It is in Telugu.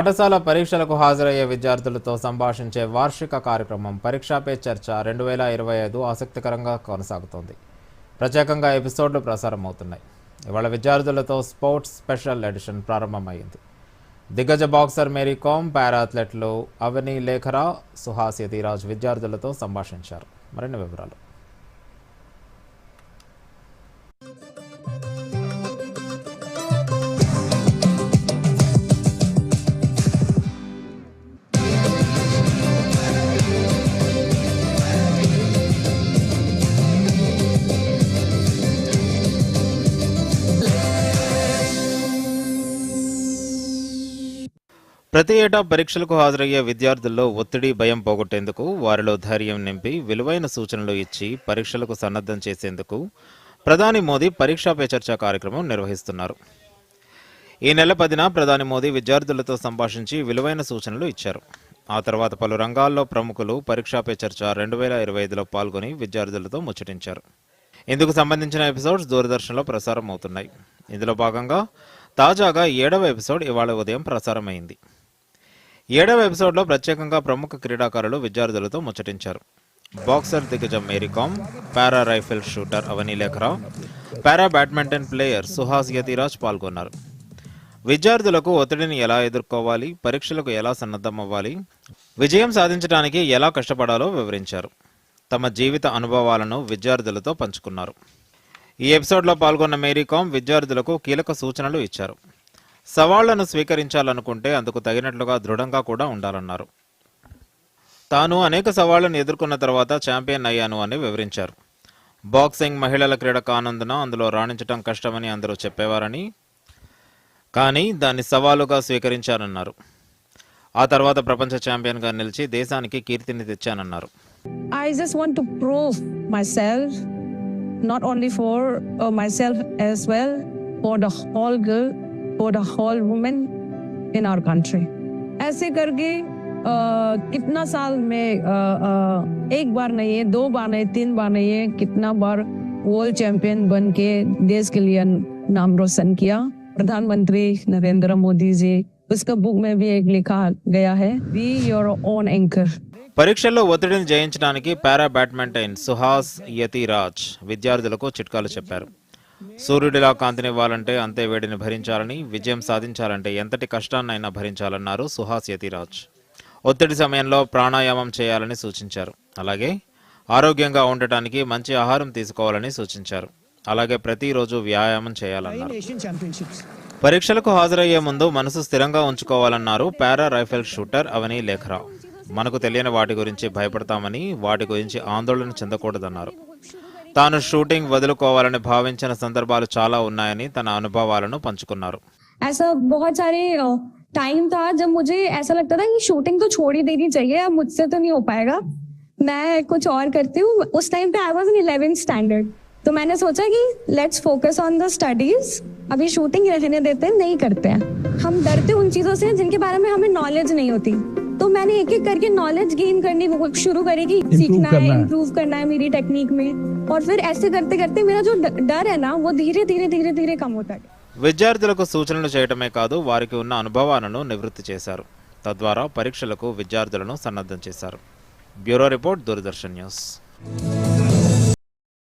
పాఠశాల పరీక్షలకు హాజరయ్యే విద్యార్థులతో సంభాషించే వార్షిక కార్యక్రమం పరీక్షా పే చర్చ 2025 ఆసక్తికరంగా కొనసాగుతోంది. ప్రత్యేకంగా ఎపిసోడ్లు ప్రసారం అవుతున్నాయి. ఇవాళ విద్యార్థులతో స్పోర్ట్స్ స్పెషల్ ఎడిషన్ ప్రారంభమైంది. దిగ్గజ బాక్సర్ మేరీ కామ్, పారా అథ్లెట్లు అవని లేఖరా, సుహాస్ యతిరాజ్ విద్యార్థులతో సంభాషించారు. మరిన్ని వివరాలు. ప్రతి ఏటా పరీక్షలకు హాజరయ్యే విద్యార్థుల్లో ఒత్తిడి, భయం పోగొట్టేందుకు, వారిలో ధైర్యం నింపి విలువైన సూచనలు ఇచ్చి పరీక్షలకు సన్నద్ధం చేసేందుకు ప్రధాని మోదీ పరీక్షా పే చర్చ కార్యక్రమం నిర్వహిస్తున్నారు. ఈ నెల 10న ప్రధాని మోదీ విద్యార్థులతో సంభాషించి విలువైన సూచనలు ఇచ్చారు. ఆ తర్వాత పలు రంగాల్లో ప్రముఖులు పరీక్షా పే చర్చ 2025లో పాల్గొని విద్యార్థులతో ముచ్చటించారు. ఇందుకు సంబంధించిన ఎపిసోడ్స్ దూరదర్శన్లో ప్రసారం అవుతున్నాయి. ఇందులో భాగంగా తాజాగా 7వ ఎపిసోడ్ ఇవాళ ఉదయం ప్రసారమైంది. 7వ ఎపిసోడ్లో ప్రత్యేకంగా ప్రముఖ క్రీడాకారులు విద్యార్థులతో ముచ్చటించారు. బాక్సర్ దిగ్గజం Mary Kom, para rifle shooter Avani Lekhara, para badminton player Suhas Yathiraj పాల్గొన్నారు. విద్యార్థులకు ఒత్తిడిని ఎలా ఎదుర్కోవాలి, పరీక్షలకు ఎలా సన్నద్ధం అవ్వాలి, విజయం సాధించడానికి ఎలా కష్టపడాలో వివరించారు. తమ జీవిత అనుభవాలను విద్యార్థులతో పంచుకున్నారు. ఈ ఎపిసోడ్లో పాల్గొన్న మేరీ కామ్ విద్యార్థులకు కీలక సూచనలు ఇచ్చారు. సవాళ్లను స్వీకరించాలనుకుంటే అందుకు తగినట్లుగా దృఢంగా కూడా ఉండాలన్నారు. తాను అనేక సవాళ్లను ఎదుర్కొన్న తర్వాత ఛాంపియన్ అయ్యాను అని వివరించారు. బాక్సింగ్ మహిళల క్రీడ కానందున అందులో రాణించడం కష్టమని అందరూ చెప్పేవారని, కానీ దాన్ని సవాలుగా స్వీకరించానన్నారు. ఆ తర్వాత ప్రపంచ ఛాంపియన్గా నిలిచి దేశానికి కీర్తిని తెచ్చానన్నారు. I just want to prove myself, not only for myself as well, for the whole girl, for the whole woman in our country. ऐसे करके कितना साल में एक बार नहीं है, 2 बार नहीं, 3 बार नहीं है, कितना बार वर्ल्ड चैंपियन बन के देश के लिए नाम रोशन किया. प्रधानमंत्री नरेंद्र मोदी जी, उसका बुक में भी एक लिखा गया है, बी योर ओन एंकर. పరీక్షల్లో ఒత్తిడిని జయించడానికి పారా బ్యాడ్మింటన్ సుహాస్ యతిరాజ్ విద్యార్థులకు చిట్కాలు చెప్పారు. సూర్యుడిలా కాంతినివ్వాలంటే అంతే వేడిని భరించాలని, విజయం సాధించాలంటే ఎంతటి కష్టాన్నైనా భరించాలన్నారు సుహాస్ యతిరాజ్. ఒత్తిడి సమయంలో ప్రాణాయామం చేయాలని సూచించారు. అలాగే ఆరోగ్యంగా ఉండటానికి మంచి ఆహారం తీసుకోవాలని సూచించారు. అలాగే ప్రతిరోజు వ్యాయామం చేయాలన్నారు. పరీక్షలకు హాజరయ్యే ముందు మనసు స్థిరంగా ఉంచుకోవాలన్నారు పారా రైఫిల్ షూటర్ అవని లేఖరా. మనకు తెలియని వాటి గురించి భయపడతామని, వాటి గురించి ఆందోళన చెందకూడదన్నారు. తాను షూటింగ్ వదులుకోవాలని భావించిన సందర్భాలు చాలా ఉన్నాయని తన అనుభవాలను పంచుకున్నారు. ऐसा बहुत सारे टाइम था जब मुझे ऐसा लगता था कि शूटिंग तो छोड़ ही देनी चाहिए, अब मुझसे तो नहीं हो पाएगा, मैं कुछ और करती हूँ. उस टाइम पे I was in 11th standard, तो मैंने सोचा कि let's focus on the studies, अभी शूटिंग रहने देते हैं, नहीं करते हैं. हम डरते उन चीजों से जिनके बारे में हमें नॉलेज नहीं होती. तो मैंने एक एक करके नॉलेज गेन करनी शुरू करी कि सीखना है, इम्प्रूव करना है मेरी टेक्निक में. और फिर ऐसे करते करते मेरा जो डर है ना, वो धीरे धीरे धीरे धीरे कम होता है. విద్యార్థులకు సూచనలు చేయటమే కాదు, వారికి ఉన్న అనుభవాలను నివృత్తి చేశారు. తద్వారా పరీక్షలకు విద్యార్థులను సన్నద్ధం చేశారు. Bureau report, Doordarshan news.